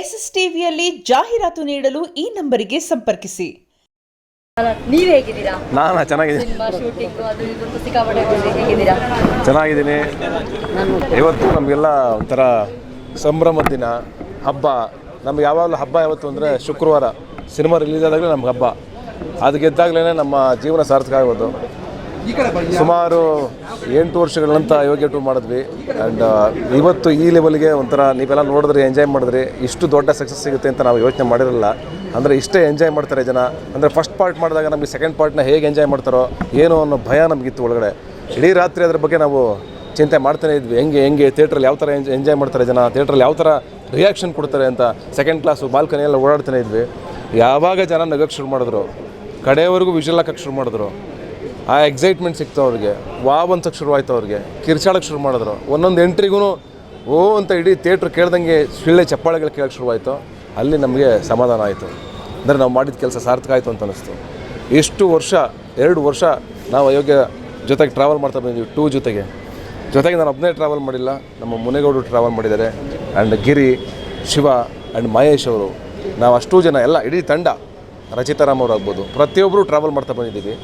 SSTVಯಲ್ಲಿ ಜಾಹೀರಾತು ನೀಡಲು ಈ ನಂಬರಿಗೆ ಸಂಪರ್ಕಿಸಿ. ನೀವು ಹೇಗಿದ್ದೀರಾ? ನಾನು ಚೆನ್ನಾಗಿದ್ದೀನಿ. ಸಿನಿಮಾ ಶೂಟಿಂಗ್ ಅದು ಇದು ಸಿಕ್ಕಾಪಟ್ಟೆ ಹೇಗಿದ್ದೀರಾ? ಚೆನ್ನಾಗಿದ್ದೀನಿ. ಇವತ್ತು ನಮಗೆಲ್ಲ ಒಂಥರ ಸಂಭ್ರಮದ ದಿನ, ಹಬ್ಬ. ನಮ್ಗೆ ಯಾವಾಗಲೂ ಹಬ್ಬ ಯಾವತ್ತು ಅಂದರೆ ಶುಕ್ರವಾರ ಸಿನಿಮಾ ರಿಲೀಸ್ ಆದಾಗಲೇ ನಮ್ಗೆ ಹಬ್ಬ. ಅದು ಗೆದ್ದಾಗಲೇ ನಮ್ಮ ಜೀವನ ಸಾರ್ಥಕ ಆಗೋದು. ಸುಮಾರು 8 ವರ್ಷಗಳ ನಂತರ ಯೋಗ್ಯ 2 ಮಾಡಿದ್ವಿ. ಆ್ಯಂಡ್ ಇವತ್ತು ಈ ಲೆವೆಲ್ಗೆ ಒಂಥರ ನೀವೆಲ್ಲ ನೋಡಿದ್ರಿ, ಎಂಜಾಯ್ ಮಾಡಿದ್ರಿ. ಇಷ್ಟು ದೊಡ್ಡ ಸಕ್ಸಸ್ ಸಿಗುತ್ತೆ ಅಂತ ನಾವು ಯೋಚನೆ ಮಾಡಿರಲಿಲ್ಲ. ಅಂದರೆ ಇಷ್ಟೇ ಎಂಜಾಯ್ ಮಾಡ್ತಾರೆ ಜನ. ಅಂದರೆ ಫಸ್ಟ್ ಪಾರ್ಟ್ ಮಾಡಿದಾಗ ನಮಗೆ ಸೆಕೆಂಡ್ ಪಾರ್ಟ್ನ ಹೇಗೆ ಎಂಜಾಯ್ ಮಾಡ್ತಾರೋ ಏನೋ ಅನ್ನೋ ಭಯ ನಮಗಿತ್ತು ಒಳಗಡೆ. ಇಡೀ ರಾತ್ರಿ ಅದ್ರ ಬಗ್ಗೆ ನಾವು ಚಿಂತೆ ಮಾಡ್ತಾನೆ ಇದ್ವಿ. ಹೆಂಗೆ ಥಿಯೇಟ್ರಲ್ಲಿ ಯಾವ ಥರ ಎಂಜಾಯ್ ಮಾಡ್ತಾರೆ ಜನ, ಥಿಯೇಟ್ರಲ್ಲಿ ಯಾವ ಥರ ರಿಯಾಕ್ಷನ್ ಕೊಡ್ತಾರೆ ಅಂತ. ಸೆಕೆಂಡ್ ಕ್ಲಾಸು ಬಾಲ್ಕನಿಯೆಲ್ಲ ಓಡಾಡ್ತಾನೆ ಇದ್ವಿ. ಯಾವಾಗ ಜನ ನಗಕ್ಕೆ ಶುರು ಮಾಡಿದ್ರು, ಕಡೆಯವರೆಗೂ ವಿಷಲ್ ಹಾಕಕ್ಕೆ ಶುರು ಮಾಡಿದ್ರು. ಆ ಎಕ್ಸೈಟ್ಮೆಂಟ್ ಸಿಕ್ತು ಅವ್ರಿಗೆ. ವಾವ್ ಅಂತಕ್ಕೆ ಶುರುವಾಯ್ತು ಅವ್ರಿಗೆ. ಕಿರ್ಚಾಡಕ್ಕೆ ಶುರು ಮಾಡಿದ್ರು. ಒಂದೊಂದು ಎಂಟ್ರಿಗೂ ಓ ಅಂತ ಇಡೀ ಥಿಯೇಟ್ರ್ ಕೇಳ್ದಂಗೆ ಶಿಳ್ಳೆ ಚಪ್ಪಾಳೆಗಳು ಕೇಳಕ್ಕೆ ಶುರುವಾಯಿತು. ಅಲ್ಲಿ ನಮಗೆ ಸಮಾಧಾನ ಆಯಿತು. ಅಂದರೆ ನಾವು ಮಾಡಿದ ಕೆಲಸ ಸಾರ್ಥಕ ಆಯಿತು ಅಂತ ಅನ್ನಿಸ್ತು. ಎಷ್ಟು ವರ್ಷ, 2 ವರ್ಷ ನಾವು ಅಯೋಗ್ಯ ಜೊತೆಗೆ ಟ್ರಾವೆಲ್ ಮಾಡ್ತಾ ಬಂದಿದ್ವಿ. 2 ಜೊತೆಗೆ ನಾನು ಒಬ್ಬನೇ ಟ್ರಾವೆಲ್ ಮಾಡಿಲ್ಲ, ನಮ್ಮ ಮುನೇಗೌಡರು ಟ್ರಾವೆಲ್ ಮಾಡಿದ್ದಾರೆ. And Giri, Shiva and Mahesh ಅವರು, ನಾವು ಅಷ್ಟೂ ಜನ ಎಲ್ಲ ಇಡೀ ತಂಡ, ರಚಿತಾರಾಮ್ ಅವರು ಆಗ್ಬೋದು, ಪ್ರತಿಯೊಬ್ಬರು ಟ್ರಾವೆಲ್ ಮಾಡ್ತಾ ಬಂದಿದ್ದೀವಿ.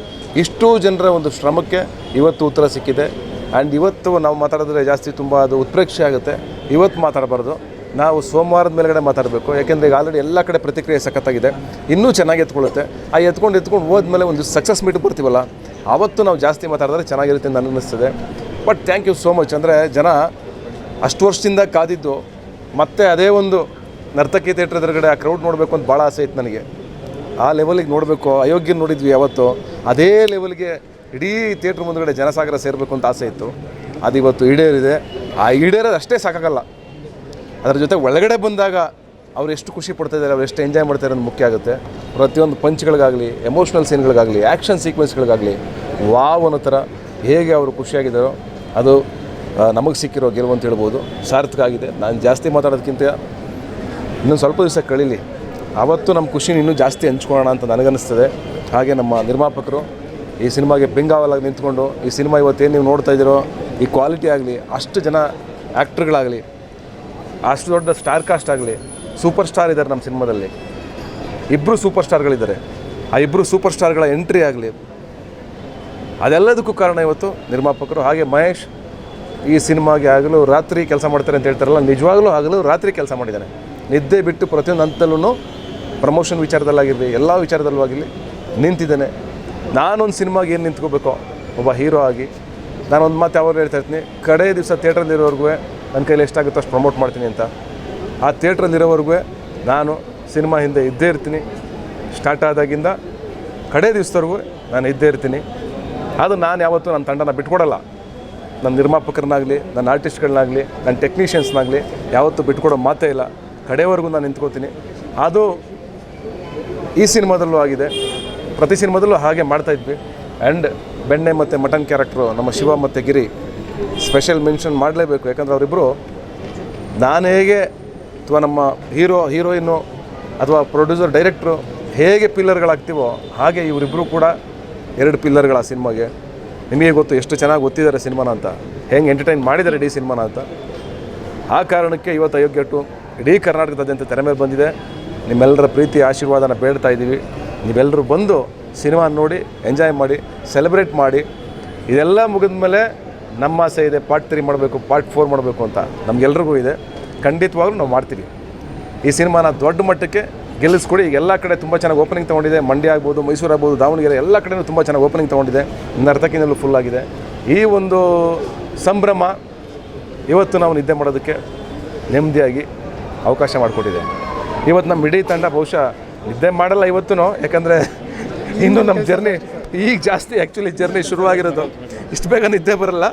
ಇಷ್ಟು ಜನರ ಒಂದು ಶ್ರಮಕ್ಕೆ ಇವತ್ತು ಉತ್ತರ ಸಿಕ್ಕಿದೆ. ಆ್ಯಂಡ್ ಇವತ್ತು ನಾವು ಮಾತಾಡಿದ್ರೆ ಜಾಸ್ತಿ ತುಂಬ ಅದು ಉತ್ಪ್ರೇಕ್ಷೆ ಆಗುತ್ತೆ. ಇವತ್ತು ಮಾತಾಡಬಾರ್ದು, ನಾವು ಸೋಮವಾರದ ಮೇಲ್ಗಡೆ ಮಾತಾಡಬೇಕು. ಯಾಕೆಂದರೆ ಈಗ ಆಲ್ರೆಡಿ ಎಲ್ಲ ಕಡೆ ಪ್ರತಿಕ್ರಿಯೆ ಸಖತ್ತಾಗಿದೆ. ಇನ್ನೂ ಚೆನ್ನಾಗಿ ಎತ್ಕೊಳ್ಳುತ್ತೆ. ಆ ಎತ್ಕೊಂಡು ಹೋದ್ಮೇಲೆ ಒಂದು ಸಕ್ಸಸ್ ಮೀಟ್ ಬರ್ತೀವಲ್ಲ, ಆವತ್ತು ನಾವು ಜಾಸ್ತಿ ಮಾತಾಡಿದ್ರೆ ಚೆನ್ನಾಗಿರುತ್ತೆ ಅಂತ ಅನ್ನಿಸ್ತದೆ. But thank you so much. ಅಂದರೆ ಜನ ಅಷ್ಟು ವರ್ಷದಿಂದ ಕಾದಿದ್ದು ಮತ್ತೆ ಅದೇ ಒಂದು ನರ್ತಕಿ ಥಿಯೇಟ್ರ್ ಎದುರುಗಡೆ ಆ ಕ್ರೌಡ್ ನೋಡಬೇಕು ಅಂತ ಭಾಳ ಆಸೆ ಇತ್ತು ನನಗೆ. ಆ ಲೆವೆಲಿಗೆ ನೋಡಬೇಕು. ಅಯೋಗ್ಯ ನೋಡಿದ್ವಿ ಯಾವತ್ತು, ಅದೇ ಲೆವೆಲ್ಗೆ ಇಡೀ ಥಿಯೇಟ್ರ್ ಮುಂದುಗಡೆ ಜನಸಾಗರ ಸೇರಬೇಕು ಅಂತ ಆಸೆ ಇತ್ತು. ಅದು ಇವತ್ತು ಈಡೇರಿದೆ. ಆ ಈಡೇರೋದು ಅಷ್ಟೇ ಸಾಕಾಗಲ್ಲ, ಅದರ ಜೊತೆ ಒಳಗಡೆ ಬಂದಾಗ ಅವ್ರು ಎಷ್ಟು ಖುಷಿ ಪಡ್ತಾಯಿದ್ದಾರೆ, ಅವ್ರು ಎಷ್ಟು ಎಂಜಾಯ್ ಮಾಡ್ತಾರೆ ಅನ್ನೋದು ಮುಖ್ಯ ಆಗುತ್ತೆ. ಪ್ರತಿಯೊಂದು ಪಂಚ್ಗಳಿಗಾಗಲಿ, ಎಮೋಷ್ನಲ್ ಸೀನ್ಗಳಿಗಾಗಲಿ, ಆ್ಯಕ್ಷನ್ ಸೀಕ್ವೆನ್ಸ್ಗಳಿಗಾಗಲಿ ವಾವ್ ಅನ್ನೋ ಥರ ಹೇಗೆ ಅವರು ಖುಷಿಯಾಗಿದ್ದಾರೋ ಅದು ನಮಗೆ ಸಿಕ್ಕಿರೋ ಗೆಲುವು ಅಂತ ಹೇಳ್ಬೋದು. ಸಾರ್ಥಕ ಆಗಿದೆ. ನಾನು ಜಾಸ್ತಿ ಮಾತಾಡೋದಕ್ಕಿಂತ ಇನ್ನೊಂದು ಸ್ವಲ್ಪ ದಿವಸ ಕಳೀಲಿ, ಆವತ್ತು ನಮ್ಮ ಖುಷಿನ ಇನ್ನೂ ಜಾಸ್ತಿ ಹಂಚ್ಕೊಳ್ಳೋಣ ಅಂತ ನನಗನ್ನಿಸ್ತದೆ. ಹಾಗೆ ನಮ್ಮ ನಿರ್ಮಾಪಕರು ಈ ಸಿನಿಮಾಗೆ ಬೆಂಗಾವಲಾಗಿ ನಿಂತ್ಕೊಂಡು ಈ ಸಿನಿಮಾ ಇವತ್ತೇನು ನೀವು ನೋಡ್ತಾ ಇದ್ದೀರೋ, ಈ ಕ್ವಾಲಿಟಿ ಆಗಲಿ, ಅಷ್ಟು ಜನ ಆ್ಯಕ್ಟ್ರುಗಳಾಗಲಿ, ಅಷ್ಟು ದೊಡ್ಡ ಸ್ಟಾರ್ ಕಾಸ್ಟ್ ಆಗಲಿ, ಸೂಪರ್ ಸ್ಟಾರ್ ಇದ್ದಾರೆ ನಮ್ಮ ಸಿನಿಮಾದಲ್ಲಿ. 2 ಸೂಪರ್ ಸ್ಟಾರ್ಗಳಿದ್ದಾರೆ. ಆ 2 ಸೂಪರ್ ಸ್ಟಾರ್ಗಳ ಎಂಟ್ರಿ ಆಗಲಿ, ಅದೆಲ್ಲದಕ್ಕೂ ಕಾರಣ ಇವತ್ತು ನಿರ್ಮಾಪಕರು. ಹಾಗೆ ಮಹೇಶ್ ಈ ಸಿನಿಮಾಗೆ ಆಗಲೂ ರಾತ್ರಿ ಕೆಲಸ ಮಾಡ್ತಾರೆ ಅಂತ ಹೇಳ್ತಾರಲ್ಲ, ನಿಜವಾಗ್ಲೂ ಆಗಲೂ ರಾತ್ರಿ ಕೆಲಸ ಮಾಡಿದ್ದಾನೆ. ನಿದ್ದೆ ಬಿಟ್ಟು ಪ್ರತಿಯೊಂದು ಹಂತದಲ್ಲೂ ಪ್ರಮೋಷನ್ ವಿಚಾರದಲ್ಲಾಗಿರಲಿ, ಎಲ್ಲ ವಿಚಾರದಲ್ಲೂ ಆಗಿರಲಿ ನಿಂತಿದ್ದಾನೆ. ನಾನೊಂದು ಸಿನಿಮಾಗೆ ಏನು ನಿಂತ್ಕೋಬೇಕೋ ಒಬ್ಬ ಹೀರೋ ಆಗಿ, ನಾನೊಂದು ಮಾತು ಯಾವಾಗ ಹೇಳ್ತಾ ಇರ್ತೀನಿ, ಕಡೆ ದಿವಸ ಥಿಯೇಟ್ರಲ್ಲಿರೋವರೆಗೂ ನನ್ನ ಕೈಲಿ ಎಷ್ಟಾಗುತ್ತೋ ಅಷ್ಟು ಪ್ರಮೋಟ್ ಮಾಡ್ತೀನಿ ಅಂತ. ಆ ಥಿಯೇಟ್ರಲ್ಲಿರೋವರೆಗೂ ನಾನು ಸಿನಿಮಾ ಹಿಂದೆ ಇದ್ದೇ ಇರ್ತೀನಿ. ಸ್ಟಾರ್ಟ್ ಆದಾಗಿಂದ ಕಡೆ ದಿವಸದವರೆಗೂ ನಾನು ಇದ್ದೇ ಇರ್ತೀನಿ. ಅದು ನಾನು ಯಾವತ್ತೂ ನನ್ನ ತಂಡನ ಬಿಟ್ಕೊಡಲ್ಲ. ನನ್ನ ನಿರ್ಮಾಪಕರನ್ನಾಗಲಿ, ನನ್ನ ಆರ್ಟಿಸ್ಟ್ಗಳನ್ನಾಗಲಿ, ನನ್ನ ಟೆಕ್ನಿಷಿಯನ್ಸ್ನಾಗಲಿ ಯಾವತ್ತೂ ಬಿಟ್ಕೊಡೋ ಮಾತೇ ಇಲ್ಲ. ಕಡೆವರೆಗೂ ನಾನು ನಿಂತ್ಕೋತೀನಿ. ಅದು ಈ ಸಿನಿಮಾದಲ್ಲೂ ಆಗಿದೆ, ಪ್ರತಿ ಸಿನಿಮಾದಲ್ಲೂ ಹಾಗೆ ಮಾಡ್ತಾಯಿದ್ವಿ. ಆ್ಯಂಡ್ ಬೆಣ್ಣೆ ಮತ್ತು ಮಟನ್ ಕ್ಯಾರೆಕ್ಟ್ರು ನಮ್ಮ ಶಿವ ಮತ್ತು ಗಿರಿ ಸ್ಪೆಷಲ್ ಮೆನ್ಷನ್ ಮಾಡಲೇಬೇಕು. ಯಾಕಂದರೆ ಅವರಿಬ್ಬರು ನಾನು ಹೇಗೆ ಅಥವಾ ನಮ್ಮ ಹೀರೋಯಿನ್ನು ಅಥವಾ ಪ್ರೊಡ್ಯೂಸರ್ ಡೈರೆಕ್ಟ್ರು ಹೇಗೆ ಪಿಲ್ಲರ್ಗಳಾಗ್ತೀವೋ ಹಾಗೆ ಇವರಿಬ್ಬರು ಕೂಡ 2 ಪಿಲ್ಲರ್ಗಳು ಆ ಸಿನಿಮಾಗೆ. ನಿಮಗೆ ಗೊತ್ತು ಎಷ್ಟು ಚೆನ್ನಾಗಿ ಗೊತ್ತಿದ್ದಾರೆ ಸಿನಿಮಾನ ಅಂತ, ಹೆಂಗೆ ಎಂಟರ್ಟೈನ್ ಮಾಡಿದ್ದಾರೆ ಇಡೀ ಸಿನಿಮಾನ ಅಂತ. ಆ ಕಾರಣಕ್ಕೆ ಇವತ್ತು ಅಯೋಗ್ಯ 2 ಇಡೀ ಕರ್ನಾಟಕದಾದ್ಯಂತ ತೆರೆ ಮೇಲೆ ಬಂದಿದೆ. ನಿಮ್ಮೆಲ್ಲರ ಪ್ರೀತಿ ಆಶೀರ್ವಾದನ ಬೇಡ್ತಾ ಇದ್ದೀವಿ. ನೀವೆಲ್ಲರೂ ಬಂದು ಸಿನಿಮಾ ನೋಡಿ ಎಂಜಾಯ್ ಮಾಡಿ, ಸೆಲೆಬ್ರೇಟ್ ಮಾಡಿ. ಇದೆಲ್ಲ ಮುಗಿದ ಮೇಲೆ ನಮ್ಮ ಆಸೆ ಇದೆ, ಪಾರ್ಟ್ 3 ಮಾಡಬೇಕು, ಪಾರ್ಟ್ 4 ಮಾಡಬೇಕು ಅಂತ ನಮಗೆಲ್ರಿಗೂ ಇದೆ. ಖಂಡಿತವಾಗ್ಲೂ ನಾವು ಮಾಡ್ತೀವಿ. ಈ ಸಿನಿಮಾನ ದೊಡ್ಡ ಮಟ್ಟಕ್ಕೆ ಗೆಲ್ಲಿಸ್ಕೊಡಿ. ಈಗ ಎಲ್ಲ ಕಡೆ ತುಂಬ ಚೆನ್ನಾಗಿ ಓಪನಿಂಗ್ ತೊಗೊಂಡಿದೆ. ಮಂಡ್ಯ ಆಗ್ಬೋದು, ಮೈಸೂರು ಆಗ್ಬೋದು, ದಾವಣಗೆರೆ ಎಲ್ಲ ಕಡೆಯೂ ತುಂಬ ಚೆನ್ನಾಗಿ ಓಪನಿಂಗ್ ತೊಗೊಂಡಿದೆ. ನರ್ತಕಿನಲ್ಲೂ ಫುಲ್ ಆಗಿದೆ. ಈ ಒಂದು ಸಂಭ್ರಮ ಇವತ್ತು ನಾವು ನಿದ್ದೆ ಮಾಡೋದಕ್ಕೆ ನೆಮ್ಮದಿಯಾಗಿ ಅವಕಾಶ ಮಾಡಿಕೊಟ್ಟಿದೆ. ಇವತ್ತು ನಮ್ಮ ಇಡೀ ತಂಡ ಬಹುಶಃ ನಿದ್ದೆ ಮಾಡಲ್ಲ ಇವತ್ತೂ, ಯಾಕಂದರೆ ಇನ್ನೂ ನಮ್ಮ ಜರ್ನಿ ಈಗ ಜಾಸ್ತಿ ಆ್ಯಕ್ಚುಲಿ ಜರ್ನಿ ಶುರುವಾಗಿರೋದು. ಇಷ್ಟು ಬೇಗ ನಿದ್ದೆ ಬರಲ್ಲ.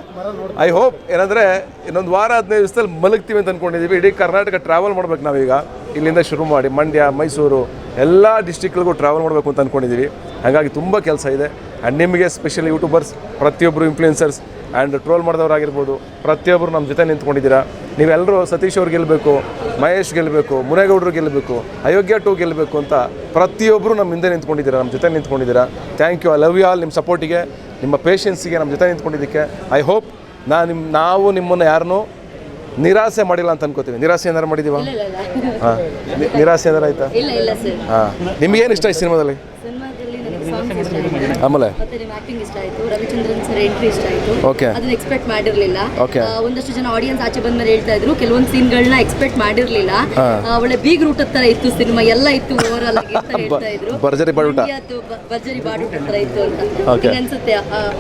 ಐ ಹೋಪ್ ಏನಂದರೆ ಇನ್ನೊಂದು ವಾರ 15 ದಿವಸದಲ್ಲಿ ಮಲಗ್ತೀವಿ ಅಂತ ಅಂದ್ಕೊಂಡಿದ್ದೀವಿ. ಇಡೀ ಕರ್ನಾಟಕ ಟ್ರಾವೆಲ್ ಮಾಡ್ಬೇಕು ನಾವೀಗ. ಇಲ್ಲಿಂದ ಶುರು ಮಾಡಿ ಮಂಡ್ಯ, ಮೈಸೂರು ಎಲ್ಲ ಡಿಸ್ಟಿಕ್ಗಳಿಗೂ ಟ್ರಾವೆಲ್ ಮಾಡಬೇಕು ಅಂತ ಅಂದ್ಕೊಂಡಿದ್ದೀವಿ. ಹಾಗಾಗಿ ತುಂಬ ಕೆಲಸ ಇದೆ. ಆ್ಯಂಡ್ ನಿಮಗೆ ಸ್ಪೆಷಲಿ ಯೂಟ್ಯೂಬರ್ಸ್, ಪ್ರತಿಯೊಬ್ಬರು ಇನ್ಫ್ಲೂಯೆನ್ಸರ್ಸ್ ಆ್ಯಂಡ್ ಟ್ರೋಲ್ ಮಾಡಿದವರಾಗಿರ್ಬೋದು, ಪ್ರತಿಯೊಬ್ಬರು ನಮ್ಮ ಜೊತೆ ನಿಂತ್ಕೊಂಡಿದ್ದೀರಾ. ನೀವೆಲ್ಲರೂ ಸತೀಶ್ ಅವ್ರು ಗೆಲ್ಲಬೇಕು, ಮಹೇಶ್ ಗೆಲ್ಲಬೇಕು, ಮುನೇಗೌಡರು ಗೆಲ್ಲಬೇಕು, ಅಯೋಗ್ಯ 2 ಗೆಲ್ಲಬೇಕು ಅಂತ ಪ್ರತಿಯೊಬ್ಬರು ನಮ್ಮ ಹಿಂದೆ ನಿಂತ್ಕೊಂಡಿದ್ದೀರಾ, ನಮ್ಮ ಜೊತೆ ನಿಂತ್ಕೊಂಡಿದ್ದೀರಾ. Thank you. I love you all. ನಿಮ್ಮ ಸಪೋರ್ಟಿಗೆ, ನಿಮ್ಮ ಪೇಷನ್ಸಿಗೆ, ನಮ್ಮ ಜೊತೆ ನಿಂತ್ಕೊಂಡಿದ್ದಕ್ಕೆ. ಐ ಹೋಪ್ ನಾವು ನಿಮ್ಮನ್ನು ಯಾರನ್ನೂ ನಿರಾಸೆ ಮಾಡಿಲ್ಲ ಅಂತ ಅನ್ಕೋತೀವಿ. ನಿರಾಸೆ ಏನಾರು ಮಾಡಿದೀವ? ಇಲ್ಲ ಹಾಂ, ನಿರಾಸೆ ಏನಾರು ಆಯ್ತಾ? ಇಲ್ಲ ಸರ್. ಹಾಂ, ನಿಮ್ಗೇನು ಇಷ್ಟ ಈ ಸಿನಿಮಾದಲ್ಲಿ? ಸಿನಿಮಾದಲ್ಲಿ ನನಗೆ ಸಾಂಗ್ಸ್ ಇಷ್ಟ ಆಯಿತು, ಆಮೇಲೆ ಮತ್ತೆ ನಿಮ್ಮ ಆಕ್ಟಿಂಗ್ ಇಷ್ಟ ಆಯಿತು, ರವಿಚಂದ್ರನ್ ಸರ್ ಎಂಟ್ರಿ ಇಷ್ಟ ಆಯಿತು. ಓಕೆ. ಅದನ್ನ ಎಕ್ಸ್ಪೆಕ್ಟ್ ಮಾಡಿರಲಿಲ್ಲ. ಓಕೆ. ಒಂದಷ್ಟು ಜನ ಆಡಿಯನ್ಸ್ ಆಚೆ ಬಂದ್ಮೇಲೆ ಹೇಳ್ತಾ ಇದ್ರು ಕೆಲವೊಂದು ಸೀನ್ಗಳನ್ನ ಎಕ್ಸ್ಪೆಕ್ಟ್ ಮಾಡಿರಲಿಲ್ಲ. ಒಳ್ಳೆ ಬೀಗ್ ರೂಟ್ ತರ ಇತ್ತು ಸಿನಿಮಾ, ಎಲ್ಲ ಇತ್ತು ಓವರ್ ಆಲ್ ಆಗಿ ಅಂತ ಹೇಳ್ತಾ ಇದ್ರು. ಭರ್ಜರಿ ಬಾಡೂಟ. ಭರ್ಜರಿ ಬಾಡೂಟ ತರ ಇತ್ತು ಅಂತ ಹೆಂಗನ್ಸುತ್ತೆ?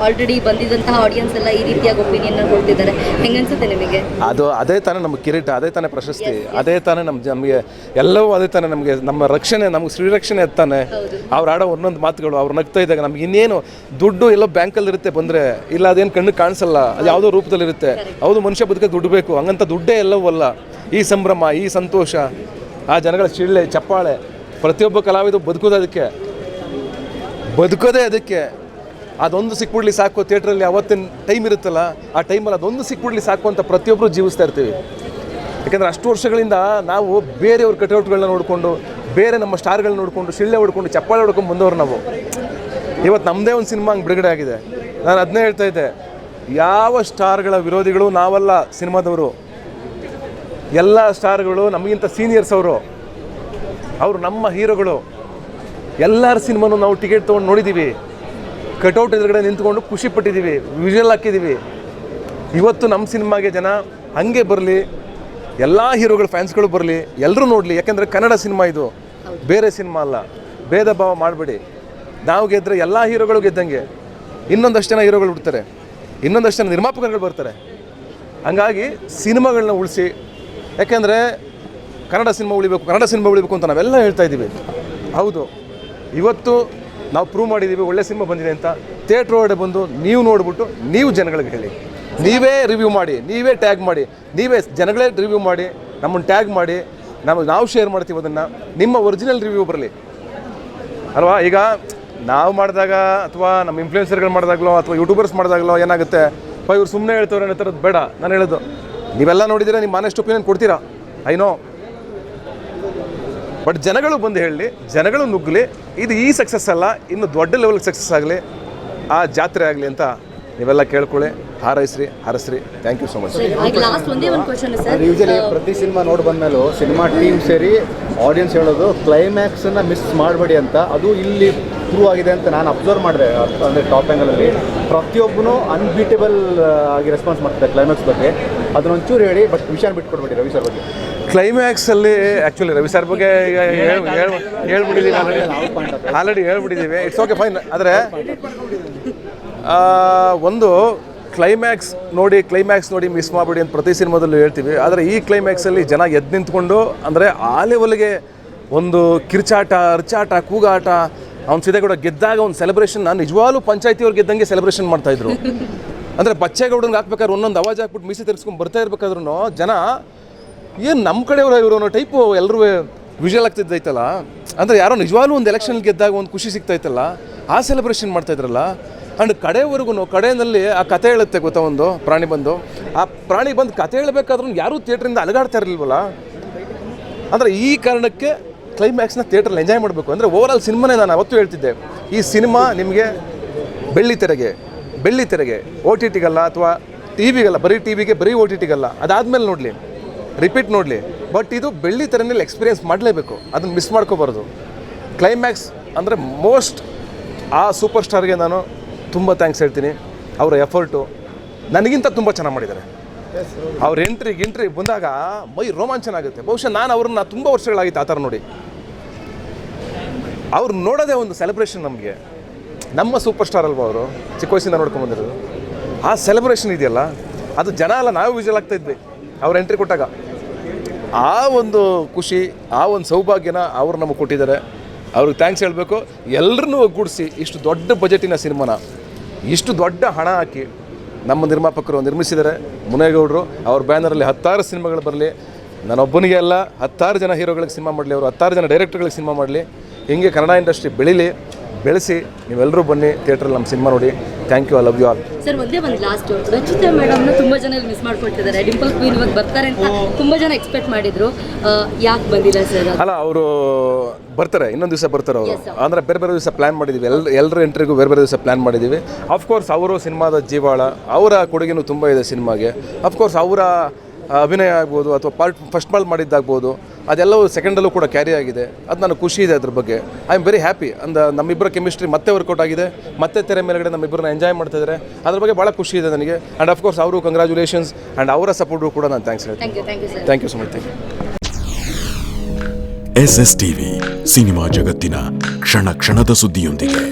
ಆಲ್ರೆಡಿ ಬಂದಿದ್ದಂತಹ ಆಡಿಯನ್ಸ್ ಎಲ್ಲ ಈ ರೀತಿಯಾಗಿ ಒಪಿನಿಯನ್ ಕೊಡ್ತಿದ್ದಾರೆ, ಹೆಂಗನ್ಸುತ್ತೆ ನಿಮಗೆ? ಅದೇ ತಾನೇ ನಮ್ಮ ಕಿರೀಟ, ಅದೇ ತಾನೇ ಪ್ರಶಸ್ತಿ, ಅದೇ ತಾನೇ ನಮಗೆ ಎಲ್ಲವೂ ಅದೇ ತಾನೇ ನಮಗೆ ನಮ್ಮ ರಕ್ಷಣೆ, ನಮ್ಗೆ ಶ್ರೀರಕ್ಷಣೆ ತಾನೆ. ಅವ್ರು ಆಡೋ ಒಂದೊಂದು ಮಾತುಗಳು, ಅವ್ರು ನಗ್ತಾ ಇದ್ದಾಗ ನಮ್ಗೆ ಇನ್ನೇನು ದುಡ್ಡು ಎಲ್ಲೋ ಬ್ಯಾಂಕಲ್ಲಿ ಇರುತ್ತೆ ಬಂದರೆ, ಇಲ್ಲ ಅದೇನು ಕಣ್ಣು ಕಾಣಿಸಲ್ಲ, ಅದು ಯಾವುದೋ ರೂಪದಲ್ಲಿರುತ್ತೆ. ಹೌದು, ಮನುಷ್ಯ ಬದುಕಕ್ಕೆ ದುಡ್ಡು ಬೇಕು, ಹಂಗಂತ ದುಡ್ಡೇ ಎಲ್ಲವೂ ಅಲ್ಲ. ಈ ಸಂಭ್ರಮ, ಈ ಸಂತೋಷ, ಆ ಜನಗಳ ಚಿಳ್ಳೆ ಚಪ್ಪಾಳೆ, ಪ್ರತಿಯೊಬ್ಬ ಕಲಾವಿದ ಬದುಕೋದೇ ಅದಕ್ಕೆ. ಅದೊಂದು ಸಿಕ್ಬಿಡ್ಲಿ ಸಾಕು. ಥಿಯೇಟ್ರಲ್ಲಿ ಅವತ್ತಿನ ಟೈಮ್ ಇರುತ್ತಲ್ಲ, ಆ ಟೈಮಲ್ಲಿ ಅದೊಂದು ಸಿಕ್ಬಿಡ್ಲಿ ಸಾಕು ಅಂತ ಪ್ರತಿಯೊಬ್ಬರು ಜೀವಿಸ್ತಾ ಇರ್ತೀವಿ. ಯಾಕೆಂದರೆ ಅಷ್ಟು ವರ್ಷಗಳಿಂದ ನಾವು ಬೇರೆಯವ್ರ ಕಟೌಟ್ಗಳನ್ನ ನೋಡಿಕೊಂಡು, ಬೇರೆ ನಮ್ಮ ಸ್ಟಾರ್ಗಳನ್ನ ನೋಡಿಕೊಂಡು, ಶಿಳ್ಳೆ ಹೊಡ್ಕೊಂಡು, ಚಪ್ಪಾಳೆ ಹೊಡ್ಕೊಂಡು ಬಂದವರು ನಾವು. ಇವತ್ತು ನಮ್ಮದೇ ಒಂದು ಸಿನಿಮಾ ಹಂಗೆ ಬಿಡುಗಡೆ ಆಗಿದೆ. ನಾನು ಅದನ್ನೇ ಹೇಳ್ತಾ ಇದ್ದೆ, ಯಾವ ಸ್ಟಾರ್ಗಳ ವಿರೋಧಿಗಳು ನಾವಲ್ಲ ಸಿನಿಮಾದವರು. ಎಲ್ಲ ಸ್ಟಾರ್ಗಳು ನಮಗಿಂತ ಸೀನಿಯರ್ಸ್ ಅವರು ನಮ್ಮ ಹೀರೋಗಳು. ಎಲ್ಲರ ಸಿನಿಮಾನು ನಾವು ಟಿಕೆಟ್ ತೊಗೊಂಡು ನೋಡಿದ್ದೀವಿ, ಕಟೌಟ್ ಎದುರುಗಡೆ ನಿಂತ್ಕೊಂಡು ಖುಷಿ ಪಟ್ಟಿದ್ದೀವಿ, ವಿಜುವಲ್ ಹಾಕಿದ್ದೀವಿ. ಇವತ್ತು ನಮ್ಮ ಸಿನಿಮಾಗೆ ಜನ ಹಾಗೆ ಬರಲಿ, ಎಲ್ಲ ಹೀರೋಗಳ ಫ್ಯಾನ್ಸ್ಗಳು ಬರಲಿ, ಎಲ್ಲರೂ ನೋಡಲಿ. ಯಾಕೆಂದರೆ ಕನ್ನಡ ಸಿನಿಮಾ ಇದು, ಬೇರೆ ಸಿನಿಮಾ ಅಲ್ಲ. ಭೇದ ಭಾವ ಮಾಡಬೇಡಿ. ನಾವು ಗೆದ್ದರೆ ಎಲ್ಲ ಹೀರೋಗಳು ಗೆದ್ದಂಗೆ, ಇನ್ನೊಂದಷ್ಟು ಜನ ಹೀರೋಗಳು ಬಿಡ್ತಾರೆ, ಇನ್ನೊಂದಷ್ಟು ಜನ ನಿರ್ಮಾಪಕರುಗಳು ಬರ್ತಾರೆ. ಹಂಗಾಗಿ ಸಿನಿಮಾಗಳನ್ನ ಉಳಿಸಿ. ಯಾಕೆಂದರೆ ಕನ್ನಡ ಸಿನಿಮಾ ಉಳಿಬೇಕು ಅಂತ ನಾವೆಲ್ಲ ಹೇಳ್ತಾ ಇದ್ದೀವಿ. ಹೌದು, ಇವತ್ತು ನಾವು ಪ್ರೂವ್ ಮಾಡಿದ್ದೀವಿ ಒಳ್ಳೆ ಸಿನಿಮಾ ಬಂದಿದೆ ಅಂತ. ಥಿಯೇಟ್ರ್ ಒಳಗಡೆ ಬಂದು ನೀವು ನೋಡಿಬಿಟ್ಟು ನೀವು ಜನಗಳಿಗೆ ಹೇಳಿ, ನೀವೇ ರಿವ್ಯೂ ಮಾಡಿ, ನೀವೇ ಟ್ಯಾಗ್ ಮಾಡಿ, ನೀವೇ ಜನಗಳೇ ರಿವ್ಯೂ ಮಾಡಿ, ನಮ್ಮನ್ನು ಟ್ಯಾಗ್ ಮಾಡಿ, ನಾವು ಶೇರ್ ಮಾಡ್ತೀವಿ ಅದನ್ನು. ನಿಮ್ಮ ಒರಿಜಿನಲ್ ರಿವ್ಯೂ ಬರಲಿ ಅಲ್ವಾ? ಈಗ ನಾವು ಮಾಡಿದಾಗ ಅಥವಾ ನಮ್ಮ ಇನ್ಫ್ಲೂಯೆನ್ಸರ್ಗಳು ಮಾಡಿದಾಗಲೋ ಅಥವಾ ಯೂಟ್ಯೂಬರ್ಸ್ ಮಾಡಿದಾಗಲೋ ಏನಾಗುತ್ತೆ, ಇವ್ರು ಸುಮ್ಮನೆ ಹೇಳ್ತವ್ರೆ ಅನ್ನೋ ಥರದ್ದು ಬೇಡ. ನಾನು ಹೇಳೋದು, ನೀವೆಲ್ಲ ನೋಡಿದರೆ ನಿಮ್ಮ ಆನೆಸ್ಟ್ ಒಪಿನಿಯನ್ ಕೊಡ್ತೀರಾ, ಐನೋ. ಬಟ್ ಜನಗಳು ಬಂದು ಹೇಳಲಿ, ಜನಗಳು ನುಗ್ಗಲಿ, ಇದು ಈ ಸಕ್ಸಸ್ ಅಲ್ಲ, ಇನ್ನು ದೊಡ್ಡ ಲೆವೆಲ್ಗೆ ಸಕ್ಸಸ್ ಆಗಲಿ, ಆ ಜಾತ್ರೆ ಆಗಲಿ ಅಂತ ನೀವೆಲ್ಲ ಕೇಳ್ಕೊಳ್ಳಿ. ಹಾರೈಸ್ರಿ. Thank you so much. Last ಒಂದೇ ಒಂದು ಕ್ವೆಶ್ಚನ್ ಸರ್. ಯೂಶಲಿ ಪ್ರತಿ ಸಿನಿಮಾ ನೋಡಿ ಬಂದಮೇಲೂ ಸಿನಿಮಾ ಟೀಮ್ ಸೇರಿ ಆಡಿಯನ್ಸ್ ಹೇಳೋದು ಕ್ಲೈಮ್ಯಾಕ್ಸನ್ನು ಮಿಸ್ ಮಾಡಬೇಡಿ ಅಂತ. ಅದು ಇಲ್ಲಿ ಪ್ರೂವ್ ಆಗಿದೆ ಅಂತ ನಾನು ಅಬ್ಸರ್ವ್ ಮಾಡಿದೆ. ಅಂದರೆ ಟಾಪ್ ಆ್ಯಂಗಲಲ್ಲಿ ಪ್ರತಿಯೊಬ್ಬನು ಅನ್ಬೀಟೇಬಲ್ ಆಗಿ ರೆಸ್ಪಾನ್ಸ್ ಮಾಡ್ತಿದ್ದೆ ಕ್ಲೈಮ್ಯಾಕ್ಸ್ ಬಗ್ಗೆ. ಅದನ್ನೊಂಚೂರು ಹೇಳಿ, ಬಟ್ ವಿಷಯ ಬಿಟ್ಕೊಡ್ಬೇಡಿ ರವಿ ಸರ್ ಬಗ್ಗೆ. ಕ್ಲೈಮ್ಯಾಕ್ಸಲ್ಲಿ ಆ್ಯಕ್ಚುಲಿ ರವಿ ಸರ್ ಬಗ್ಗೆ ಈಗ ಹೇಳ್ಬಿಟ್ಟಿದ್ದೀವಿ, ಆಲ್ರೆಡಿ ಹೇಳ್ಬಿಟ್ಟಿದ್ದೀವಿ. It's okay, fine. ಆದರೆ ಒಂದು ಕ್ಲೈಮ್ಯಾಕ್ಸ್ ನೋಡಿ ಮಿಸ್ ಮಾಡಿಬಿಡಿ ಅಂತ ಪ್ರತಿ ಸಿನಿಮಾದಲ್ಲೂ ಹೇಳ್ತೀವಿ. ಆದರೆ ಈ ಕ್ಲೈಮ್ಯಾಕ್ಸಲ್ಲಿ ಜನ ಎದ್ದು ನಿಂತ್ಕೊಂಡು, ಅಂದರೆ ಆ ಲೆವೆಲ್ಗೆ ಒಂದು ಕಿರ್ಚಾಟ, ಅರ್ಚಾಟ, ಕೂಗಾಟ. ಅವ್ನು ಸಿದ್ದೇಗೌಡ ಗೆದ್ದಾಗ ಒಂದು ಸೆಲೆಬ್ರೇಷನ್, ನಾನು ನಿಜವಾಗ್ಲೂ ಪಂಚಾಯತಿಯವ್ರು ಗೆದ್ದಂಗೆ ಸೆಲೆಬ್ರೇಷನ್ ಮಾಡ್ತಾಯಿದ್ರು. ಅಂದರೆ ಬಚ್ಚೇಗೌಡನಿಗೆ ಹಾಕ್ಬೇಕಾದ್ರೆ ಒಂದೊಂದು ಅವಾಜ್ ಹಾಕ್ಬಿಟ್ಟು ಮೀಸಿ ತಿರ್ಸ್ಕೊಂಡು ಬರ್ತಾ ಇರ್ಬೇಕಾದ್ರೂ ಜನ ಏನು ನಮ್ಮ ಕಡೆಯವರು ಇವರು ಅನ್ನೋ ಟೈಪು ಎಲ್ಲರೂ ವಿಜುವಲ್ ಆಗ್ತಿದ್ದೈತಲ್ಲ. ಅಂದರೆ ಯಾರೋ ನಿಜವಾಗ್ಲೂ ಒಂದು ಎಲೆಕ್ಷನ್ ಗೆದ್ದಾಗ ಒಂದು ಖುಷಿ ಸಿಗ್ತಾಯಿತ್ತಲ್ಲ, ಆ ಸೆಲೆಬ್ರೇಷನ್ ಮಾಡ್ತಾಯಿದ್ರಲ್ಲ. ಆ್ಯಂಡ್ ಕಡೆಯಲ್ಲಿ ಆ ಕತೆ ಹೇಳುತ್ತೆ ಗೊತ್ತಾ, ಒಂದು ಪ್ರಾಣಿ ಬಂದು, ಆ ಪ್ರಾಣಿ ಬಂದು ಕತೆ ಹೇಳಬೇಕಾದ್ರೂ ಯಾರೂ ಥಿಯೇಟ್ರಿಂದ ಅಲಗಾಡ್ತಾ ಇರಲಿಲ್ವಲ್ಲ. ಅಂದರೆ ಈ ಕಾರಣಕ್ಕೆ ಕ್ಲೈಮ್ಯಾಕ್ಸ್ನ ಥಿಯೇಟ್ರಲ್ಲಿ ಎಂಜಾಯ್ ಮಾಡಬೇಕು. ಅಂದರೆ ಓವರಾಲ್ ಸಿನಿಮಾನೇ ನಾನು ಅವತ್ತು ಹೇಳ್ತಿದ್ದೆ, ಈ ಸಿನಿಮಾ ನಿಮಗೆ ಬೆಳ್ಳಿ ತೆರೆಗೆ OTTಗಲ್ಲ ಅಥವಾ ಟಿವಿಗಲ್ಲ, ಬರೀ ಟಿವಿಗೆ, ಬರೀ OTTಗಲ್ಲ, ಅದಾದಮೇಲೆ ನೋಡಲಿ, ರಿಪೀಟ್ ನೋಡಲಿ. ಬಟ್ ಇದು ಬೆಳ್ಳಿ ತೆರೆಯಲ್ಲಿ ಎಕ್ಸ್ಪೀರಿಯೆನ್ಸ್ ಮಾಡಲೇಬೇಕು, ಅದನ್ನು ಮಿಸ್ ಮಾಡ್ಕೋಬಾರ್ದು. ಕ್ಲೈಮ್ಯಾಕ್ಸ್ ಅಂದರೆ ಮೋಸ್ಟ್ ಆ ಸೂಪರ್ ಸ್ಟಾರ್ಗೆ ನಾನು ತುಂಬ ಥ್ಯಾಂಕ್ಸ್ ಹೇಳ್ತೀನಿ. ಅವರ ಎಫರ್ಟು ನನಗಿಂತ ತುಂಬ ಚೆನ್ನಾಗಿ ಮಾಡಿದ್ದಾರೆ. ಅವ್ರ ಎಂಟ್ರಿ ಬಂದಾಗ ಮೈ ರೋಮಾಂಚನ ಆಗುತ್ತೆ. ಬಹುಶಃ ನಾನು ಅವ್ರನ್ನ ತುಂಬ ವರ್ಷಗಳಾಗಿತ್ತು ಆ ಥರ ನೋಡಿ. ಅವ್ರು ನೋಡೋದೇ ಒಂದು ಸೆಲೆಬ್ರೇಷನ್ ನಮಗೆ. ನಮ್ಮ ಸೂಪರ್ ಸ್ಟಾರ್ ಅಲ್ವಾ ಅವರು, ಚಿಕ್ಕ ವಯಸ್ಸಿಂದ ನೋಡ್ಕೊಂಬಂದಿರೋದು. ಆ ಸೆಲೆಬ್ರೇಷನ್ ಇದೆಯಲ್ಲ, ಅದು ಜನ ಅಲ್ಲ, ನಾವು ವಿಜುವಲ್ ಆಗ್ತಾಯಿದ್ವಿ ಅವ್ರು ಎಂಟ್ರಿ ಕೊಟ್ಟಾಗ. ಆ ಒಂದು ಖುಷಿ, ಆ ಒಂದು ಸೌಭಾಗ್ಯನ ಅವ್ರು ನಮಗೆ ಕೊಟ್ಟಿದ್ದಾರೆ. ಅವ್ರಿಗೆ ಥ್ಯಾಂಕ್ಸ್ ಹೇಳಬೇಕು. ಎಲ್ಲರನ್ನೂ ಒಗ್ಗೂಡಿಸಿ ಇಷ್ಟು ದೊಡ್ಡ ಬಜೆಟಿನ ಸಿನಿಮಾನ ಇಷ್ಟು ದೊಡ್ಡ ಹಣ ಹಾಕಿ ನಮ್ಮ ನಿರ್ಮಾಪಕರು ನಿರ್ಮಿಸಿದ್ದಾರೆ. ಮುನೇಗೌಡರು ಅವ್ರ ಬ್ಯಾನರಲ್ಲಿ 10 ಸಿನಿಮಾಗಳು ಬರಲಿ. ನಾನೊಬ್ಬನಿಗೆ ಅಲ್ಲ, 10 ಜನ ಹೀರೋಗಳಿಗೆ ಸಿನಿಮಾ ಮಾಡಲಿ, ಅವರು 10 ಜನ ಡೈರೆಕ್ಟರ್ಗಳಿಗೆ ಸಿನಿಮಾ ಮಾಡಲಿ. ಹೀಗೆ ಕನ್ನಡ ಇಂಡಸ್ಟ್ರಿ ಬೆಳೆಸಿ ನೀವೆಲ್ಲರೂ ಬನ್ನಿ ಥಿಯೇಟ್ರಲ್ಲಿ ನಮ್ಮ ಸಿನಿಮಾ ನೋಡಿ. Thank you, I love you all. Sir ಒಂದೇ ಒಂದು ಲಾಸ್ಟ್, ರಚಿತಾ ಮೇಡಮ್ನ ತುಂಬ ಜನ ಮಿಸ್ ಮಾಡ್ಕೊಳ್ತಿದ್ದಾರೆ. ಡಿಂಪಲ್ ಕ್ವೀನ್ ಇವತ್ತು ಬರ್ತಾರೆ ಅಂತ ತುಂಬ ಜನ ಎಕ್ಸ್ಪೆಕ್ಟ್ ಮಾಡಿದ್ರು, ಯಾಕೆ ಬಂದಿಲ್ಲ ಸರ್? ಅಲ್ಲ, ಅವರು ಬರ್ತಾರೆ, ಇನ್ನೊಂದು ದಿವಸ ಬರ್ತಾರೆ ಅವರು. ಅಂದರೆ ಬೇರೆ ದಿವಸ ಪ್ಲ್ಯಾನ್ ಮಾಡಿದ್ದೀವಿ, ಎಲ್ಲರ ಎಂಟ್ರಿಗೂ ಬೇರೆ ದಿವಸ ಪ್ಲ್ಯಾನ್ ಮಾಡಿದ್ದೀವಿ. ಅಫ್ಕೋರ್ಸ್ ಅವರು ಸಿನಿಮಾದ ಜೀವಾಳ, ಅವರ ಕೊಡುಗೆನೂ ತುಂಬ ಇದೆ ಸಿನಿಮಾಗೆ. ಅಫ್ಕೋರ್ಸ್ ಅವರ ಅಭಿನಯ ಆಗ್ಬೋದು ಅಥವಾ ಫಸ್ಟ್ ಮಾಲ್ ಮಾಡಿದ್ದಾಗ್ಬೋದು, ಅದೆಲ್ಲವೂ ಸೆಕೆಂಡಲ್ಲೂ ಕೂಡ ಕ್ಯಾರಿ ಆಗಿದೆ. ಅದು ನನಗೆ ಖುಷಿ ಇದೆ ಅದ್ರ ಬಗ್ಗೆ. I am very happy. ನಮ್ಮಿಬ್ಬರ ಕೆಮಿಸ್ಟ್ರಿ ಮತ್ತೆ ವರ್ಕೌಟ್ ಆಗಿದೆ, ಮತ್ತೆ ತೆರೆ ಮೇಲ್ಗಡೆ ನಮ್ಮಿಬ್ಬರನ್ನ ಎಂಜಾಯ್ ಮಾಡ್ತಿದ್ದಾರೆ. ಅದ್ರ ಬಗ್ಗೆ ಭಾಳ ಖುಷಿ ಇದೆ ನನಗೆ. ಆ್ಯಂಡ್ ಅಫ್ಕೋರ್ಸ್ ಅವರು ಕಂಗ್ರ್ಯಾಚುಲೇಷನ್ಸ್, ಆ್ಯಂಡ್ ಅವರ ಸಪೋರ್ಟು ಕೂಡ ನಾನು ಥ್ಯಾಂಕ್ಸ್ ಹೇಳ್ತೀನಿ. Thank you sir. Thank you so much. Thank you. SSTV cinema ಜಗತ್ತಿನ ಕ್ಷಣ ಕ್ಷಣದ ಸುದ್ದಿಯೊಂದಿಗೆ.